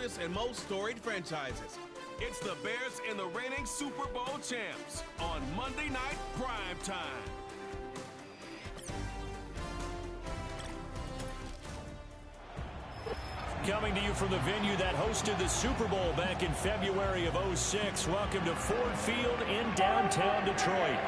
oldest and most storied franchises. It's the Bears and the reigning Super Bowl champs on Monday Night Prime Time. Coming to you from the venue that hosted the Super Bowl back in February of '06. Welcome to Ford Field in downtown Detroit.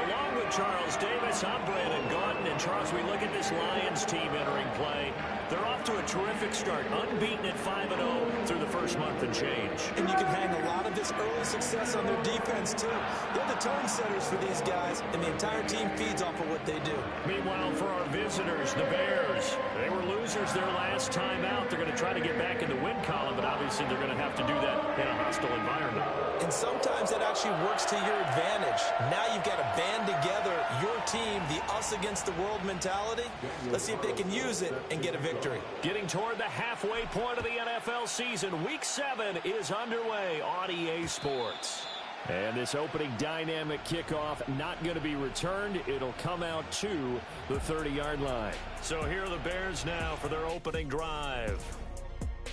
Along with Charles Davis, I'm Brandon Gaudin. And Charles, we look at this Lions team entering play. They're off to a terrific start, unbeaten at 5-0 through the first month and change. And you can hang a lot of this early success on their defense, too. They're the tone setters for these guys, and the entire team feeds off of what they do. Meanwhile, for our visitors, the Bears, they were losers their last time out. They're going to try to get back in the win column, but obviously they're going to have to do that in a hostile environment. And sometimes that actually works to your advantage. Now you've got to band together your team, the us against the world mentality. Let's see if they can use it and get a victory. Getting toward the halfway point of the NFL season, Week 7 is underway on EA Sports. And this opening dynamic kickoff not going to be returned. It'll come out to the 30-yard line. So here are the Bears now for their opening drive.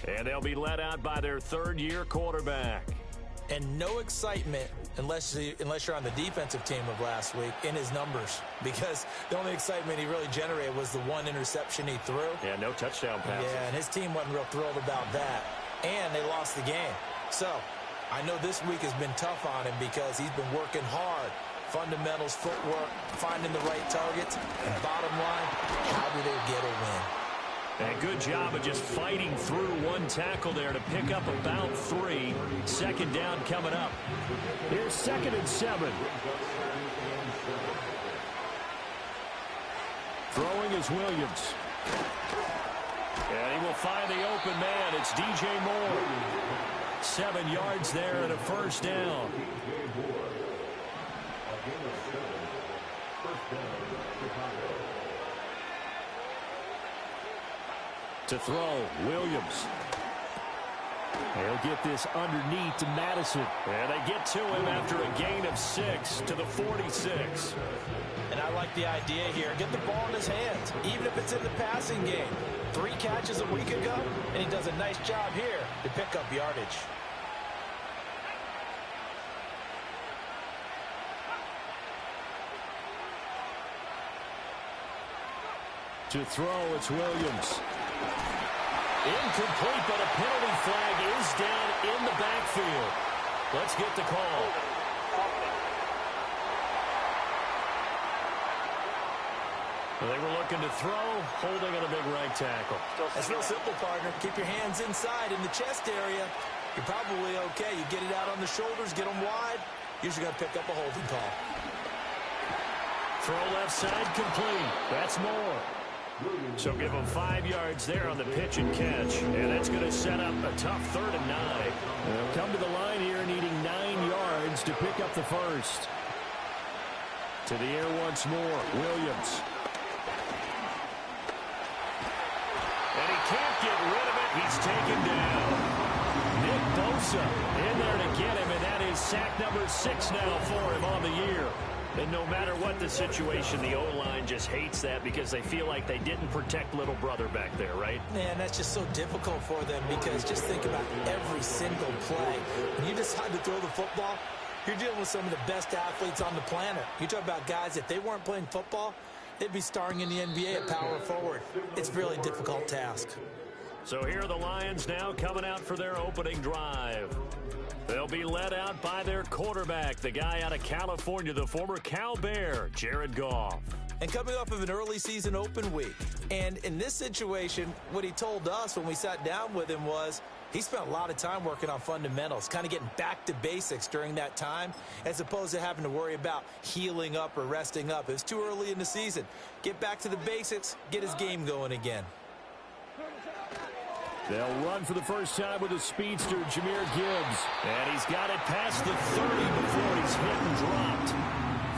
And they'll be led out by their third-year quarterback. And no excitement unless you're on the defensive team of last week in his numbers, because the only excitement he really generated was the one interception he threw. Yeah, no touchdown passes. Yeah, and his team wasn't real thrilled about that. And they lost the game. So I know this week has been tough on him because he's been working hard. Fundamentals, footwork, finding the right targets. And bottom line, how do they get a win? And good job of just fighting through one tackle there to pick up about 3. Second down coming up. Here's 2nd and 7. Throwing is Williams. And he will find the open man. It's DJ Moore. 7 yards there and a first down. To throw, Williams. They'll get this underneath to Madison. And they get to him after a gain of 6 to the 46. And I like the idea here. Get the ball in his hands, even if it's in the passing game. 3 catches a week ago, and he does a nice job here to pick up yardage. To throw, it's Williams. Incomplete, but a penalty flag is down in the backfield. Let's get the call. Well, they were looking to throw, holding on a big right tackle. That's real simple, partner. Keep your hands inside in the chest area. You're probably okay. You get it out on the shoulders, get them wide. Usually going to pick up a holding call. Throw left side complete. That's more. So give them 5 yards there on the pitch and catch. And that's going to set up a tough 3rd and 9. They'll come to the line here needing 9 yards to pick up the first. To the air once more, Williams. And he can't get rid of it. He's taken down. Nick Bosa in there to get him, and that is sack number 6 now for him on the year. And no matter what the situation, the O-line just hates that because they feel like they didn't protect little brother back there, right? Man, that's just so difficult for them because just think about every single play. When you decide to throw the football, you're dealing with some of the best athletes on the planet. You talk about guys, if they weren't playing football, they'd be starring in the NBA at power forward. It's a really difficult task. So here are the Lions now coming out for their opening drive. They'll be led out by their quarterback, the guy out of California, the former Cal Bear, Jared Goff. And coming off of an early season open week. And in this situation, what he told us when we sat down with him was he spent a lot of time working on fundamentals, kind of getting back to basics during that time, as opposed to having to worry about healing up or resting up. It was too early in the season. Get back to the basics, get his game going again. They'll run for the first time with a speedster, Jahmyr Gibbs. And he's got it past the 30 before he's hit and dropped.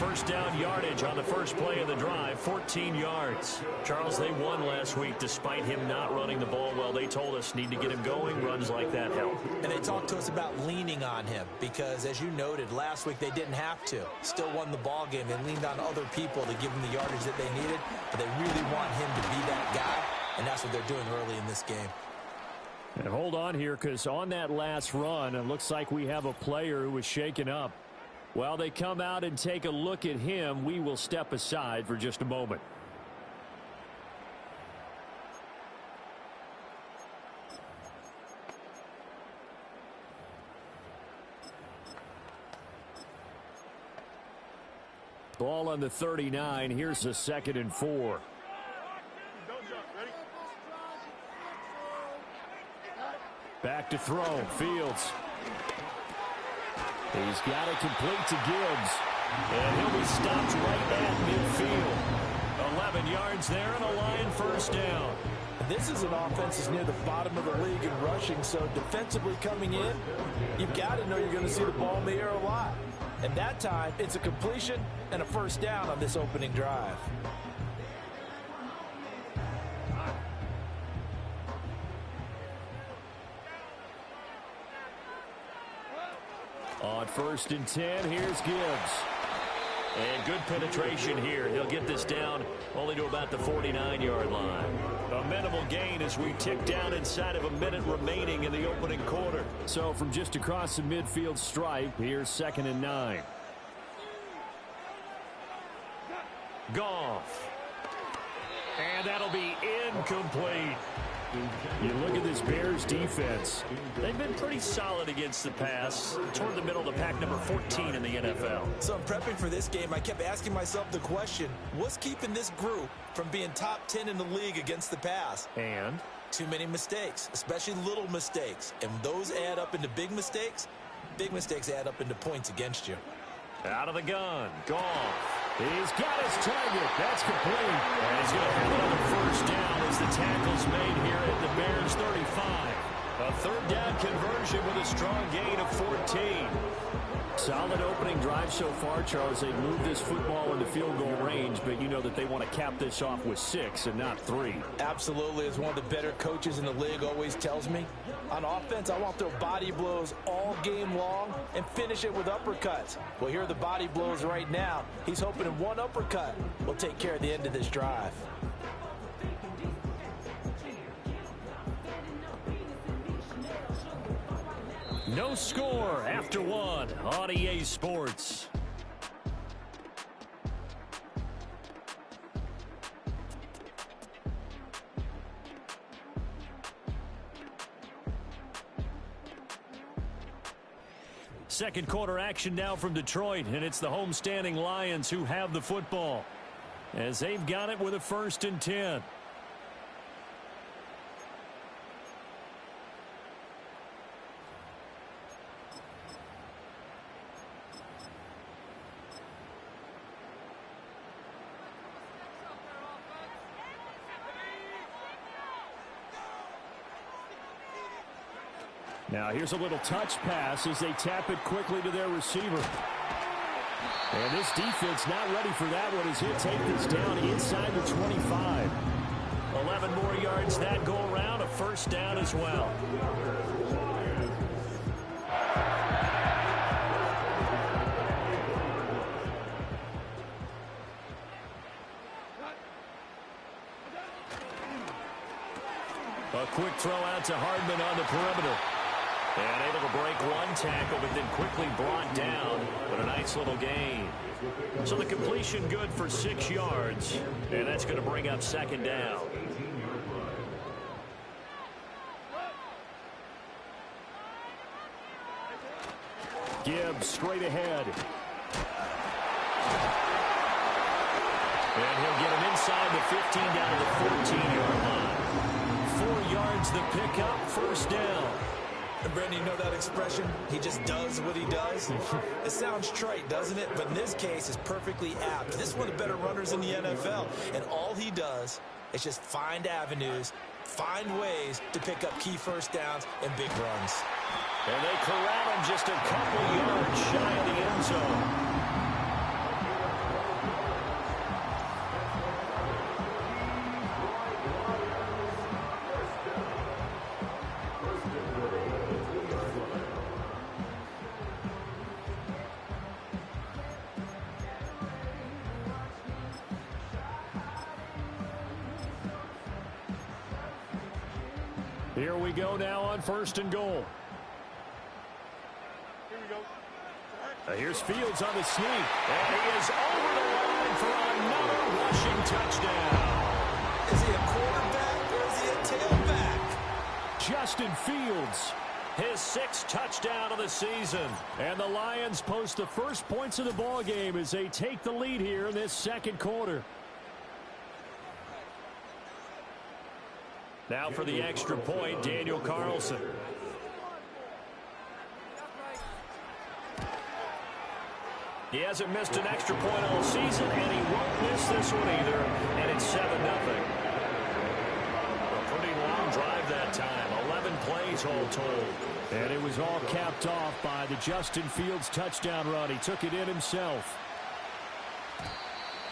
First down yardage on the first play of the drive, 14 yards. Charles, they won last week despite him not running the ball well. They told us need to get him going. Runs like that help. And they talked to us about leaning on him because, as you noted, last week they didn't have to. Still won the ball game. They leaned on other people to give him the yardage that they needed. But they really want him to be that guy, and that's what they're doing early in this game. And hold on here, because on that last run, it looks like we have a player who was shaken up. While they come out and take a look at him, we will step aside for just a moment. Ball on the 39. Here's a 2nd and 4. Back to throw. Fields. He's got it complete to Gibbs. And he'll be stopped right at midfield. 11 yards there and a line first down. This is an offense that's near the bottom of the league in rushing, so defensively coming in, you've got to know you're going to see the ball in the air a lot. And that time, it's a completion and a first down on this opening drive. On 1st and 10, here's Gibbs. And good penetration here. He'll get this down only to about the 49-yard line. A minimal gain as we tick down inside of a minute remaining in the opening quarter. So from just across the midfield stripe, here's 2nd and 9. Goff. And that'll be incomplete. You look at this Bears defense. They've been pretty solid against the pass. Toward the middle of the pack, number 14 in the NFL. So in prepping for this game, I kept asking myself the question, what's keeping this group from being top 10 in the league against the pass? And? Too many mistakes, especially little mistakes. And those add up into big mistakes. Big mistakes add up into points against you. Out of the gun. Goff. He's got his target. That's complete. And he's going to have another first down as the tackle's made here at the Bears 35. A 3rd down conversion with a strong gain of 14. Solid opening drive so far, Charles. They've moved this football into field goal range, but you know that they want to cap this off with 6 and not 3. Absolutely. As one of the better coaches in the league always tells me, on offense, I want to throw body blows all game long and finish it with uppercuts. Well, here are the body blows right now. He's hoping in one uppercut will take care of the end of this drive. No score after 1 on EA Sports. Second quarter action now from Detroit, and it's the homestanding Lions who have the football as they've got it with a 1st and 10. Now here's a little touch pass as they tap it quickly to their receiver. And this defense not ready for that one as he'll take this down inside the 25. 11 more yards that go around, a first down as well. A quick throw out to Hardman on the perimeter. And able to break one tackle, but then quickly brought down. But a nice little gain. So the completion good for 6 yards. And that's going to bring up 2nd down. Gibbs straight ahead. And he'll get him inside the 15 down to the 14-yard line. 4 yards the pickup, first down. And Brandon, you know that expression? He just does what he does. It sounds trite, doesn't it? But in this case, it's perfectly apt. This is one of the better runners in the NFL. And all he does is just find avenues, find ways to pick up key first downs and big runs. And they corral him just a couple yards shy of the end zone. Here we go now on 1st and goal. Here's Fields on the sneak. And he is over the line for another rushing touchdown. Is he a quarterback or is he a tailback? Justin Fields, his 6th touchdown of the season. And the Lions post the first points of the ball game as they take the lead here in this 2nd quarter. Now for the extra point, Daniel Carlson. He hasn't missed an extra point all season, and he won't miss this one either. And it's 7-0. A pretty long drive that time. 11 plays all told. And it was all capped off by the Justin Fields touchdown run. He took it in himself.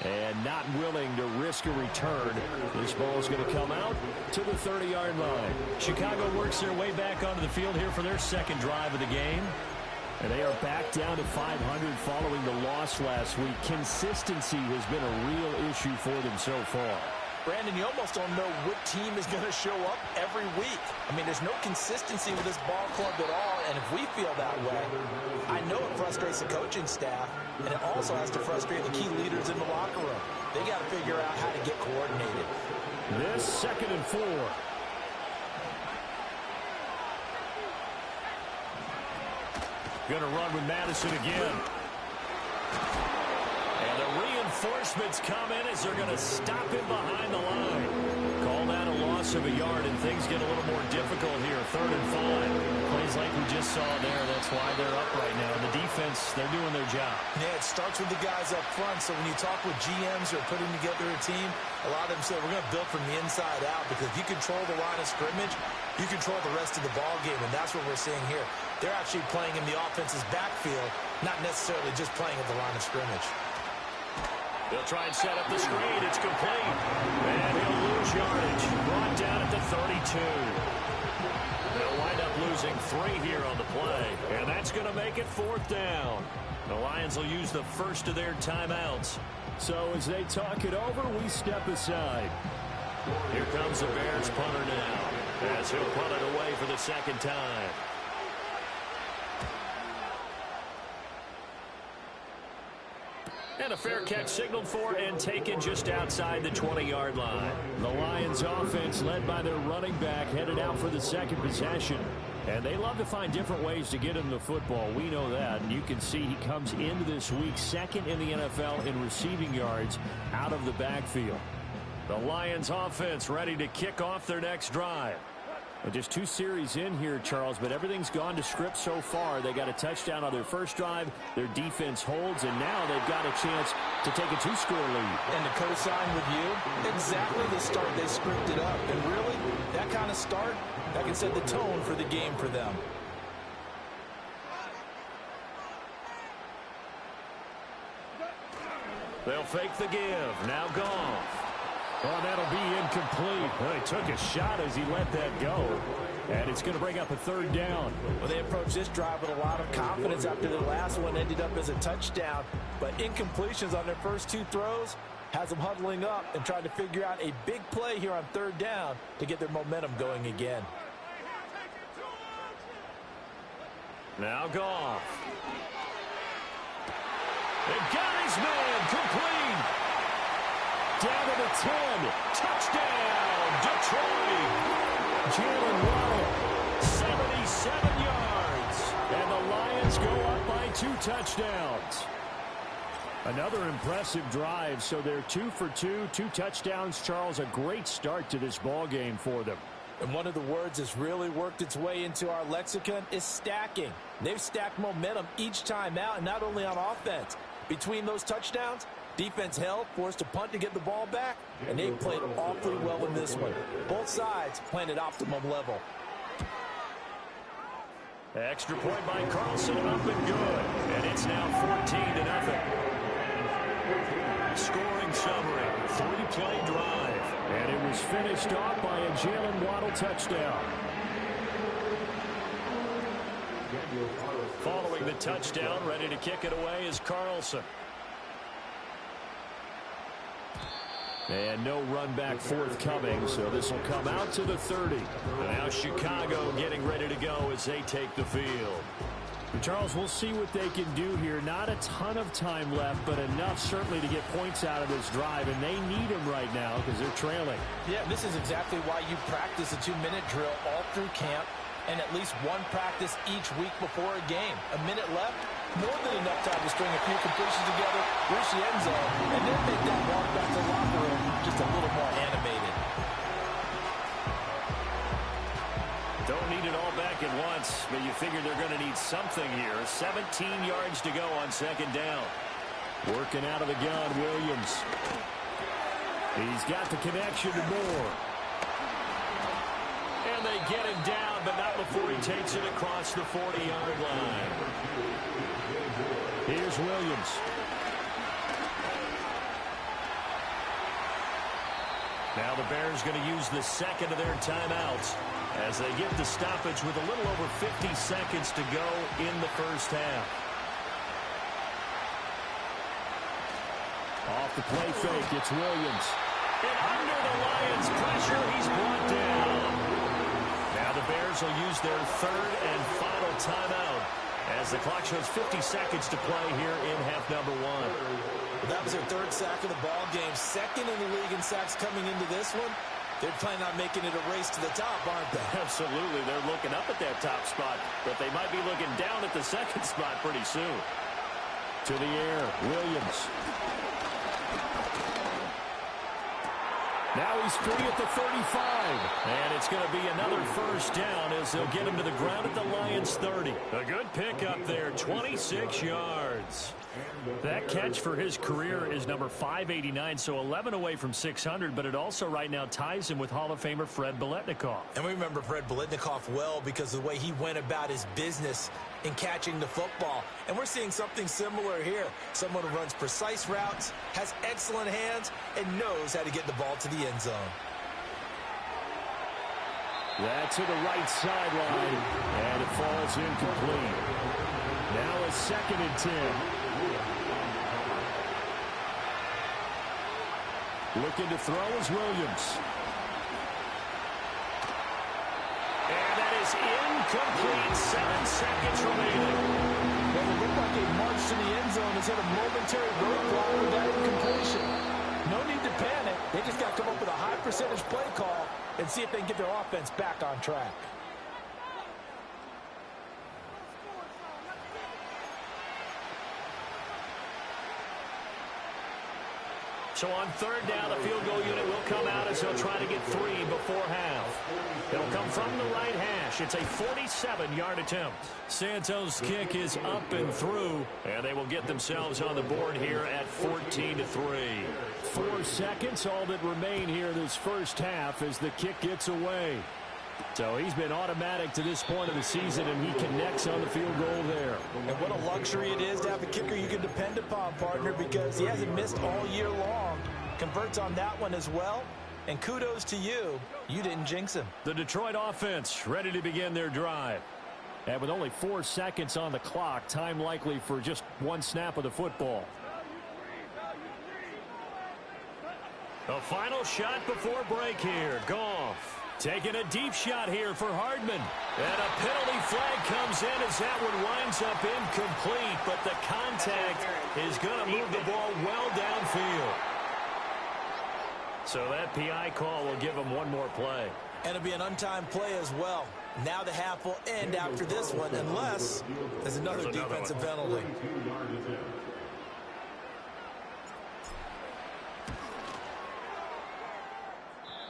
And not willing to risk a return. This ball is going to come out to the 30-yard line. Chicago works their way back onto the field here for their 2nd drive of the game. And they are back down to 500 following the loss last week. Consistency has been a real issue for them so far. Brandon, you almost don't know what team is going to show up every week. I mean, there's no consistency with this ball club at all, and if we feel that way, I know it frustrates the coaching staff, and it also has to frustrate the key leaders in the locker room. They got to figure out how to get coordinated. This 2nd and 4. Going to run with Madison again. And the reinforcements come in as they're going to stop him behind the line. Call that a loss of a yard, and things get a little more difficult here. 3rd and 5. Plays like we just saw there. That's why they're up right now. And the defense, they're doing their job. Yeah, it starts with the guys up front. So when you talk with GMs who are putting together a team, a lot of them say, we're going to build from the inside out, because if you control the line of scrimmage, you control the rest of the ball game, and that's what we're seeing here. They're actually playing in the offense's backfield, not necessarily just playing at the line of scrimmage. They'll try and set up the screen. It's complete. And he'll lose yardage. Brought down at the 32. They'll wind up losing 3 here on the play. And that's going to make it 4th down. The Lions will use the first of their timeouts. So as they talk it over, we step aside. Here comes the Bears punter now, as he'll punt it away for the 2nd time. And a fair catch signaled for and taken just outside the 20-yard line. The Lions offense, led by their running back, headed out for the 2nd possession. And they love to find different ways to get into the football. We know that. And you can see he comes into this week 2nd in the NFL in receiving yards out of the backfield. The Lions offense ready to kick off their next drive. And just 2 series in here, Charles, but everything's gone to script so far. They got a touchdown on their first drive. Their defense holds, and now they've got a chance to take a 2-score lead. And to co-sign with you, exactly the start they scripted up. And really, that kind of start, that can set the tone for the game for them. They'll fake the give. Now Goff. Oh, that'll be incomplete. Well, he took a shot as he let that go. And it's going to bring up a 3rd down. Well, they approached this drive with a lot of confidence after the last one ended up as a touchdown. But incompletions on their first 2 throws has them huddling up and trying to figure out a big play here on 3rd down to get their momentum going again. Now Goff. They got his man complete. Down to the 10. Touchdown, Detroit. Jalen Waddle, 77 yards. And the Lions go up by 2 touchdowns. Another impressive drive, so they're 2 for 2, 2 touchdowns. Charles, a great start to this ball game for them. And one of the words that's really worked its way into our lexicon is stacking. They've stacked momentum each time out, and not only on offense. Between those touchdowns, defense held, forced a punt to get the ball back, and they played awfully well in this one. Both sides playing at optimum level. Extra point by Carlson, up and good. And it's now 14-0. Scoring summary, 3-play drive. And it was finished off by a Jalen Waddle touchdown. Following the touchdown, ready to kick it away is Carlson. And no run back forthcoming, so this will come out to the 30. And now Chicago getting ready to go as they take the field. Charles, we'll see what they can do here. Not a ton of time left, but enough certainly to get points out of this drive, and they need them right now because they're trailing. Yeah, this is exactly why you practice a 2-minute drill all through camp and at least one practice each week before a game. A minute left, more than enough time to string a few completions together, reach the end zone, and then make that walk back to the locker room just a little more animated. Don't need it all back at once, but you figure they're going to need something here. 17 yards to go on second down. Working out of the gun, Williams. He's got the connection to Moore. And they get him down, but not before he takes it across the 40-yard line. Here's Williams. Now the Bears going to use the second of their timeouts as they get the stoppage with a little over 50 seconds to go in the first half. Off the play fake, it's Williams. And under the Lions' pressure, he's brought down. Now the Bears will use their third and final timeout as the clock shows 50 seconds to play here in half number one. That was their third sack of the ball game. Second in the league in sacks coming into this one. They're planning on making it a race to the top, aren't they? Absolutely. They're looking up at that top spot, but they might be looking down at the second spot pretty soon. To the air, Williams. Now he's free at the 35. And it's going to be another first down as they'll get him to the ground at the Lions' 30. A good pickup there, 26 yards. That catch for his career is number 589, so 11 away from 600, but it also right now ties him with Hall of Famer Fred Biletnikoff. And we remember Fred Biletnikoff well because of the way he went about his business in catching the football. And we're seeing something similar here. Someone who runs precise routes, has excellent hands, and knows how to get the ball to the end zone. That's to the right sideline, and it falls incomplete. Now a 2nd and 10. Looking to throw is Williams. And that is incomplete. 7 seconds remaining. Well, it looked like a march to the end zone has hit a momentary roadblock with that incompletion. No need to panic. They just got to come up with a high percentage play call and see if they can get their offense back on track. So on third down, the field goal unit will come out as they'll try to get 3 before half. It'll come from the right hash. It's a 47-yard attempt. Santos' kick is up and through, and they will get themselves on the board here at 14-3. 4 seconds, all that remain here this first half as the kick gets away. So he's been automatic to this point of the season, and he connects on the field goal there. And what a luxury it is to have a kicker you can depend upon, partner, because he hasn't missed all year long. Converts on that one as well. And kudos to you. You didn't jinx him. The Detroit offense ready to begin their drive. And with only 4 seconds on the clock, time likely for just 1 snap of the football. The final shot before break here. Goff taking a deep shot here for Hardman. And a penalty flag comes in as that one winds up incomplete, but the contact is going to move the ball well downfield. So that PI call will give them one more play. And it'll be an untimed play as well. Now the half will end after this one, unless there's another defensive penalty.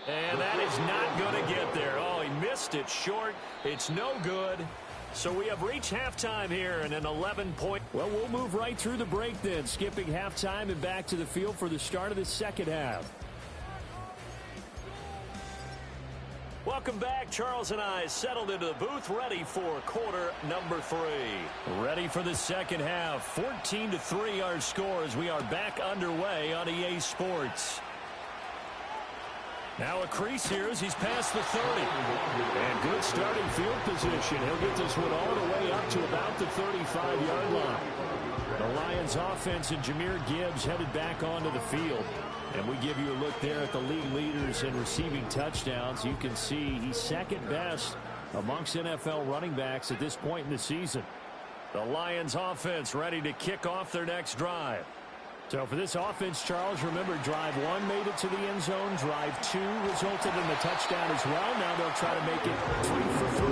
And that is not going to get there. Oh, he missed it short. It's no good. So we have reached halftime here in an 11-point. Well, we'll move right through the break then, skipping halftime and back to the field for the start of the second half. Welcome back. Charles and I settled into the booth, ready for quarter number 3. Ready for the second half. 14-3 our score as we are back underway on EA Sports. Now a crease here as he's past the 30. And good starting field position. He'll get this one all the way up to about the 35-yard line. The Lions offense and Jahmyr Gibbs headed back onto the field. And we give you a look there at the league leaders in receiving touchdowns. You can see he's second best amongst NFL running backs at this point in the season. The Lions offense ready to kick off their next drive. So for this offense, Charles, remember, drive 1 made it to the end zone. Drive 2 resulted in the touchdown as well. Now they'll try to make it 3 for 3.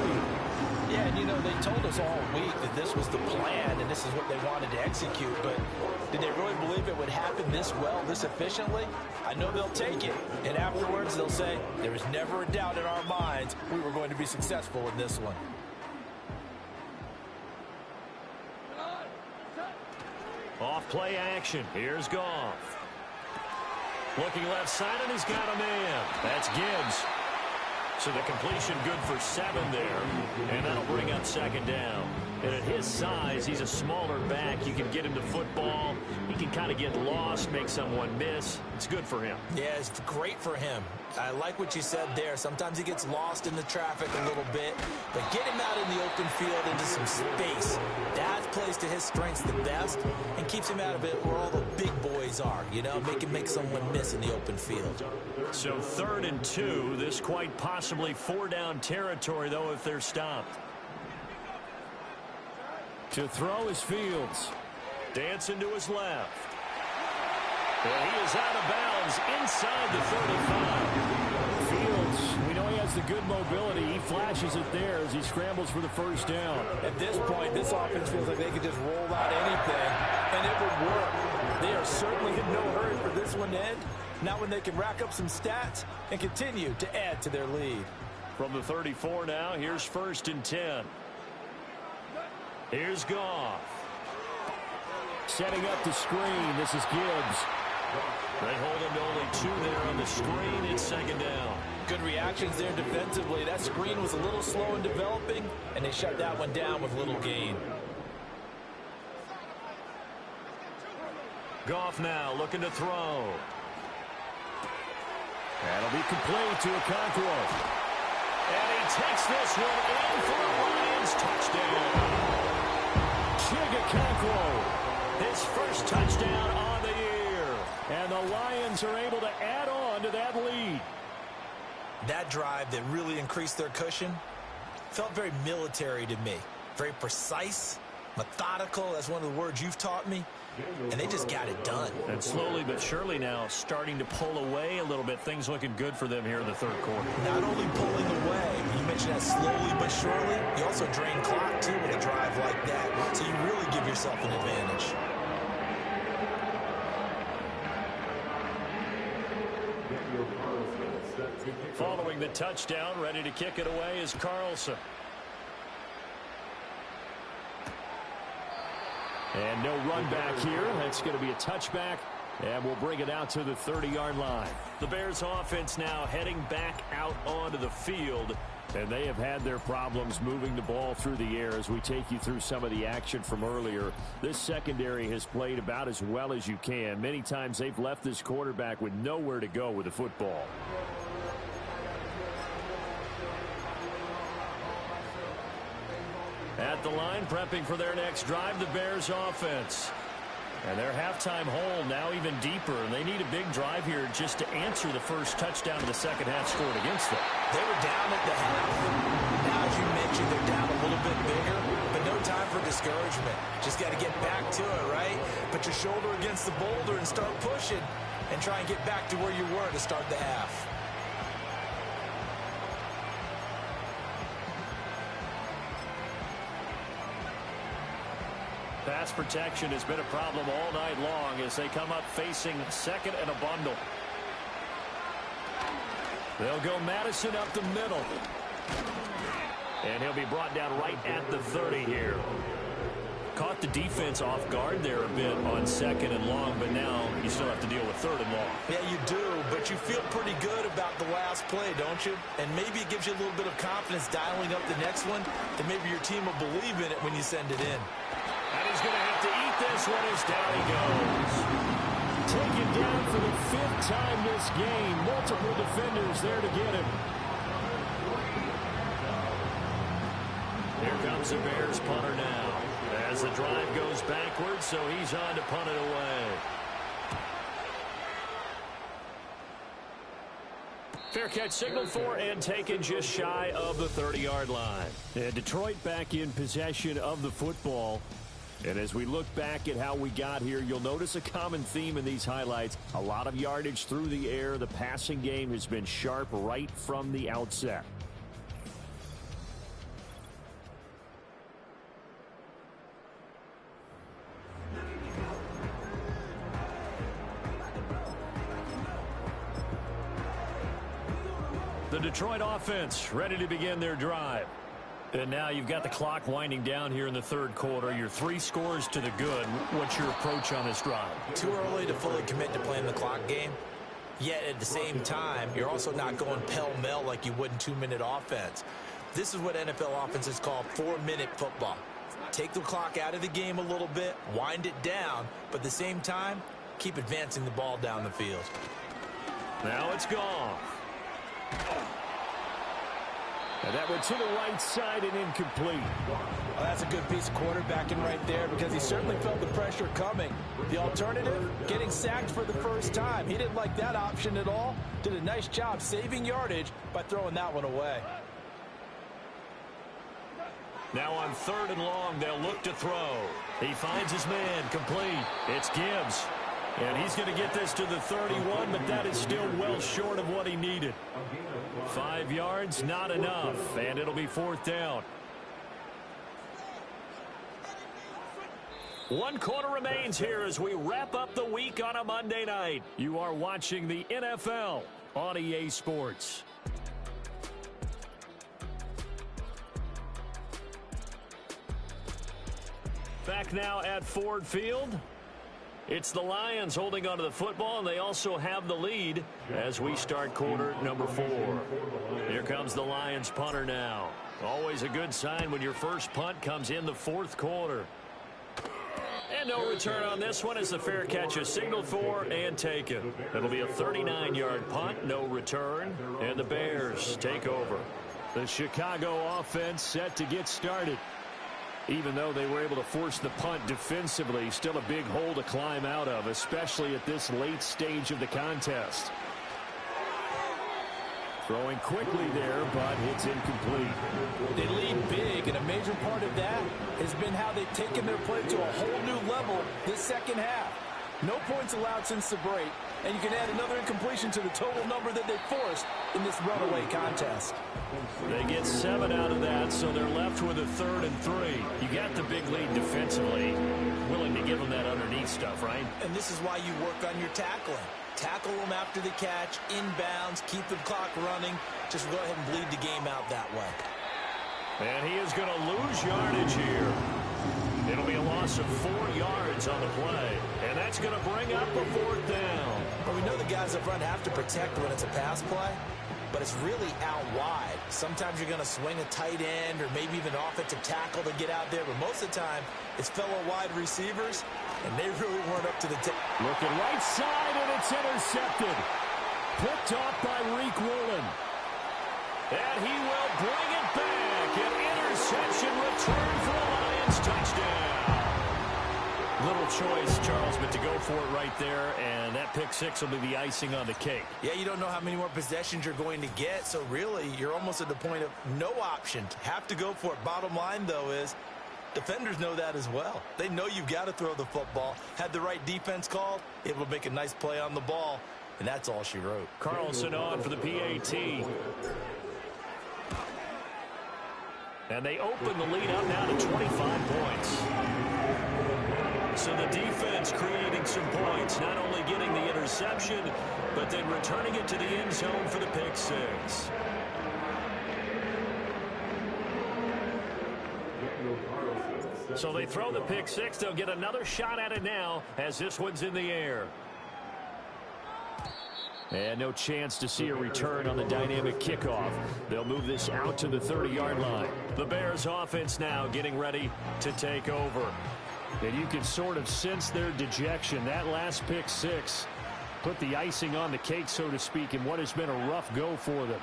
Yeah, and you know, they told us all week that this was the plan and this is what they wanted to execute, but did they really believe it would happen this well, this efficiently? I know they'll take it, and afterwards they'll say, there was never a doubt in our minds we were going to be successful in this one. Off play action. Here's Goff. Looking left side, and he's got a man. That's Gibbs. So the completion good for 7 there. And that'll bring up second down. And at his size, he's a smaller back. You can get him the football. He can kind of get lost, make someone miss. It's good for him. Yeah, it's great for him. I like what you said there. Sometimes he gets lost in the traffic a little bit, but get him out in the open field into some space. That plays to his strengths the best and keeps him out of it where all the big boys are, you know, make someone miss in the open field. So 3rd and 2. This quite possibly 4-down territory, though, if they're stopped. To throw is Fields. Dancing to his left. And he is out of bounds inside the 35. Fields, we know he has the good mobility. He flashes it there as he scrambles for the first down. At this point, this offense feels like they could just roll out anything, and it would work. They are certainly in no hurry for this one to end. Not when they can rack up some stats and continue to add to their lead. From the 34 now, here's 1st and 10. Here's Goff. Setting up the screen. This is Gibbs. They hold him to only 2 there on the screen. It's 2nd down. Good reactions there defensively. That screen was a little slow in developing, and they shut that one down with little gain. Goff now looking to throw. That'll be complete to Okonkwo. And he takes this one in for the Lions. Touchdown. Okonkwo. His first touchdown on the year. And the Lions are able to add on to that lead. That drive that really increased their cushion felt very military to me. Very precise, methodical. That's one of the words you've taught me. And they just got it done. And slowly but surely now starting to pull away a little bit. Things looking good for them here in the 3rd quarter. Not only pulling away, you mentioned that slowly but surely, you also drain clock too with a drive like that. So you really give yourself an advantage. Following the touchdown, ready to kick it away is Carlson. And no run back here. That's going to be a touchback. And we'll bring it out to the 30-yard line. The Bears offense now heading back out onto the field. And they have had their problems moving the ball through the air as we take you through some of the action from earlier. This secondary has played about as well as you can. Many times they've left this quarterback with nowhere to go with the football. At the line, prepping for their next drive, the Bears offense. And their halftime hole now even deeper, and they need a big drive here just to answer the first touchdown of the second half scored against them. They were down at the half. Now, as you mentioned, they're down a little bit bigger, but no time for discouragement. Just got to get back to it, right? Put your shoulder against the boulder and start pushing and try and get back to where you were to start the half. Pass protection has been a problem all night long as they come up facing 2nd and a bundle. They'll go Madison up the middle. And he'll be brought down right at the 30 here. Caught the defense off guard there a bit on 2nd and long, but now you still have to deal with 3rd and long. Yeah, you do, but you feel pretty good about the last play, don't you? And maybe it gives you a little bit of confidence dialing up the next one that maybe your team will believe in it when you send it in. And he's going to have to eat this one as down he goes. Taken down for the 5th time this game. Multiple defenders there to get him. Here comes the Bears punter now. As the drive goes backwards, so he's on to punt it away. Fair catch signaled for and taken just shy of the 30-yard line. And Detroit back in possession of the football. And as we look back at how we got here, you'll notice a common theme in these highlights. A lot of yardage through the air. The passing game has been sharp right from the outset. The Detroit offense ready to begin their drive. And now you've got the clock winding down here in the third quarter. You're 3 scores to the good. What's your approach on this drive? Too early to fully commit to playing the clock game. Yet at the same time, you're also not going pell-mell like you would in 2-minute offense. This is what NFL offenses call 4-minute football. Take the clock out of the game a little bit, wind it down, but at the same time, keep advancing the ball down the field. Now it's gone. And that went to the right side and incomplete. Well, that's a good piece of quarterbacking right there because he certainly felt the pressure coming. The alternative, getting sacked for the first time. He didn't like that option at all. Did a nice job saving yardage by throwing that one away. Now on 3rd and long, they'll look to throw. He finds his man, complete. It's Gibbs. And he's going to get this to the 31, but that is still well short of what he needed. 5 yards, not enough, and it'll be 4th down. 1 quarter remains here as we wrap up the week on a Monday night. You are watching the NFL on EA Sports. Back now at Ford Field. It's the Lions holding onto the football, and they also have the lead as we start quarter number 4. Here comes the Lions punter now. Always a good sign when your first punt comes in the 4th quarter. And no return on this one as the fair catch is signaled for and taken. It'll be a 39-yard punt, no return, and the Bears take over. The Chicago offense set to get started. Even though they were able to force the punt defensively, still a big hole to climb out of, especially at this late stage of the contest. Throwing quickly there, but it's incomplete. They lead big, and a major part of that has been how they've taken their play to a whole new level this second half. No points allowed since the break, and you can add another incompletion to the total number that they forced in this runaway contest. They get 7 out of that, so they're left with a 3rd and 3. You got the big lead defensively. Willing to give them that underneath stuff, right? And this is why you work on your tackling. Tackle them after the catch, inbounds, keep the clock running. Just go ahead and bleed the game out that way. And he is going to lose yardage here. It'll be a loss of 4 yards on the play. And that's going to bring up a 4th down. Well, we know the guys up front have to protect when it's a pass play, but it's really out wide. Sometimes you're going to swing a tight end or maybe even an offensive tackle to get out there, but most of the time it's fellow wide receivers, and they really weren't up to the task. Looking right side, and it's intercepted. Picked off by Reek Woolen. And he will bring it back. An interception return for the Lions. Touchdown. Little choice, Charles, but to go for it right there, and that pick 6 will be the icing on the cake. Yeah, you don't know how many more possessions you're going to get, so really you're almost at the point of no option. Have to go for it. Bottom line, though, is defenders know that as well. They know you've got to throw the football. Had the right defense called, it will make a nice play on the ball, and that's all she wrote. Carlson on for the PAT. And they open the lead up now to 25 points. So the defense creating some points, not only getting the interception, but then returning it to the end zone for the pick 6. So they throw the pick 6. They'll get another shot at it now as this one's in the air. And no chance to see a return on the dynamic kickoff. They'll move this out to the 30-yard line. The Bears offense now getting ready to take over. And you can sort of sense their dejection. That last pick 6 put the icing on the cake, so to speak, in what has been a rough go for them.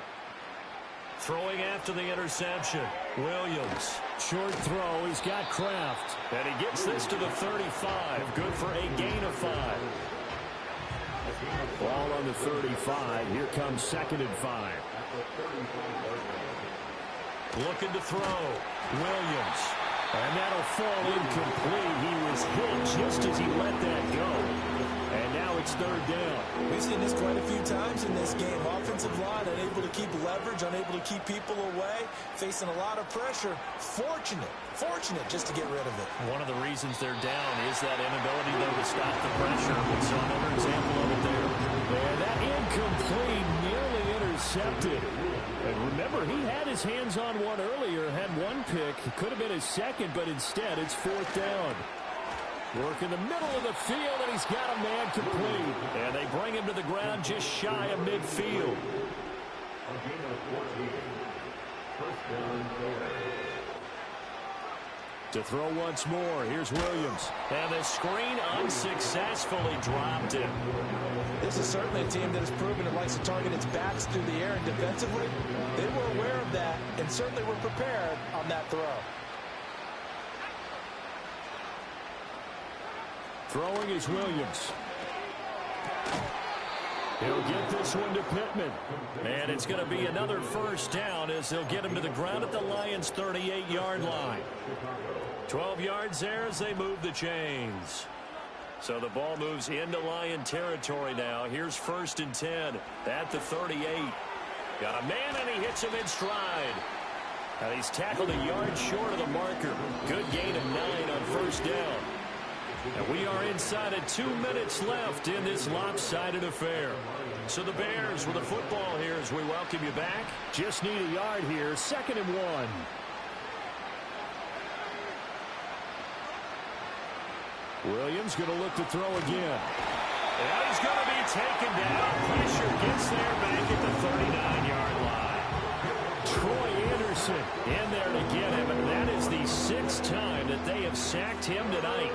Throwing after the interception, Williams. Short throw, he's got Kraft. And he gets this to the 35. Good for a gain of 5. Ball on the 35. Here comes 2nd and 5. Looking to throw. Williams. And that'll fall incomplete. He was hit just as he let that go. And now it's 3rd down. We've seen this quite a few times in this game. Offensive line unable to keep leverage, unable to keep people away, facing a lot of pressure. Fortunate just to get rid of it. One of the reasons they're down is that inability, though, to stop the pressure. We saw another example of it there. And that incomplete, nearly intercepted. And remember, he had his hands on one earlier, had one pick. It could have been his second, but instead it's 4th down. Work in the middle of the field, and he's got a man complete. And they bring him to the ground just shy of midfield. To throw once more, here's Williams. And the screen unsuccessfully dropped him. This is certainly a team that has proven it likes to target its backs through the air, and defensively, they were aware of that and certainly were prepared on that throw. Throwing is Williams. He'll get this one to Pittman. And it's going to be another 1st down as they'll get him to the ground at the Lions' 38-yard line. 12 yards there as they move the chains. So the ball moves into Lion territory now. Here's 1st and 10 at the 38. Got a man, and he hits him in stride. And he's tackled a yard short of the marker. Good gain of 9 on 1st down. And we are inside of 2 minutes left in this lopsided affair. So the Bears with the football here as we welcome you back. Just need a yard here. 2nd and 1. Williams going to look to throw again. And he's going to be taken down. Pressure gets there back at the 39-yard line. Troy Anderson in there to get him, and that is the 6th time that they have sacked him tonight.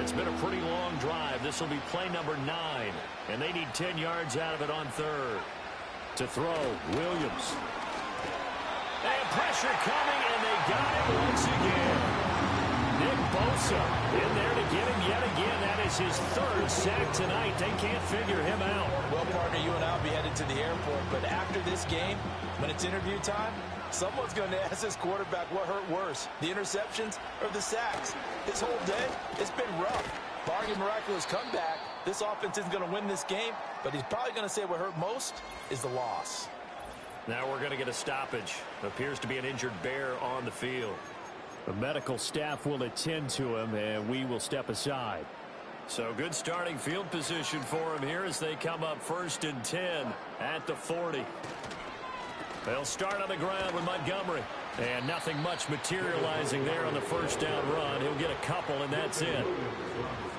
It's been a pretty long drive. This will be play number 9, and they need 10 yards out of it on 3rd. To throw, Williams. And pressure coming, and they got him once again. Nick Bosa in there to get him yet again. That is his 3rd sack tonight. They can't figure him out. Well, partner, you and I will be headed to the airport, but after this game, when it's interview time, someone's going to ask this quarterback what hurt worse, the interceptions or the sacks. This whole day, it's been rough. Barring a miraculous comeback, this offense isn't going to win this game, but he's probably going to say what hurt most is the loss. Now we're going to get a stoppage. Appears to be an injured Bear on the field. The medical staff will attend to him, and we will step aside. So good starting field position for him here as they come up 1st and 10 at the 40. They'll start on the ground with Montgomery. And nothing much materializing there on the 1st down run. He'll get a couple, and that's it.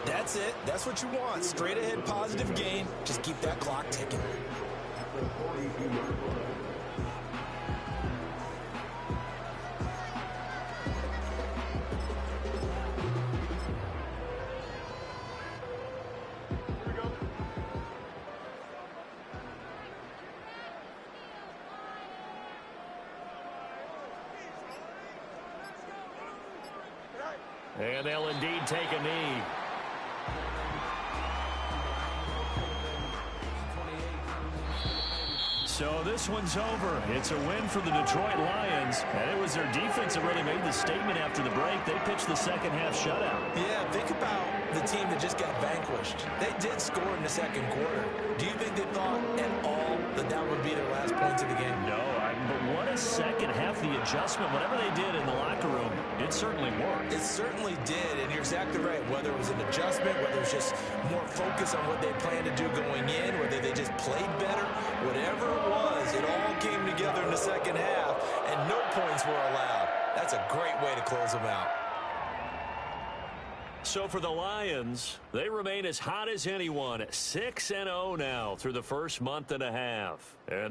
That's it. That's what you want. Straight ahead positive gain. Just keep that clock ticking. And they'll indeed take a knee. So this one's over. It's a win for the Detroit Lions. And it was their defense that really made the statement after the break. They pitched the second half shutout. Yeah, think about the team that just got vanquished. They did score in the 2nd quarter. Do you think they thought at all that that would be their last points of the game? No, but what a second half, the adjustment, whatever they did in the locker room, it certainly worked. It certainly did, and you're exactly right. Whether it was an adjustment, whether it was just more focus on what they planned to do going in, whether they just played better, whatever it was, it all came together in the 2nd half, and no points were allowed. That's a great way to close them out. So for the Lions, they remain as hot as anyone, 6-0 now through the first month and a half. And they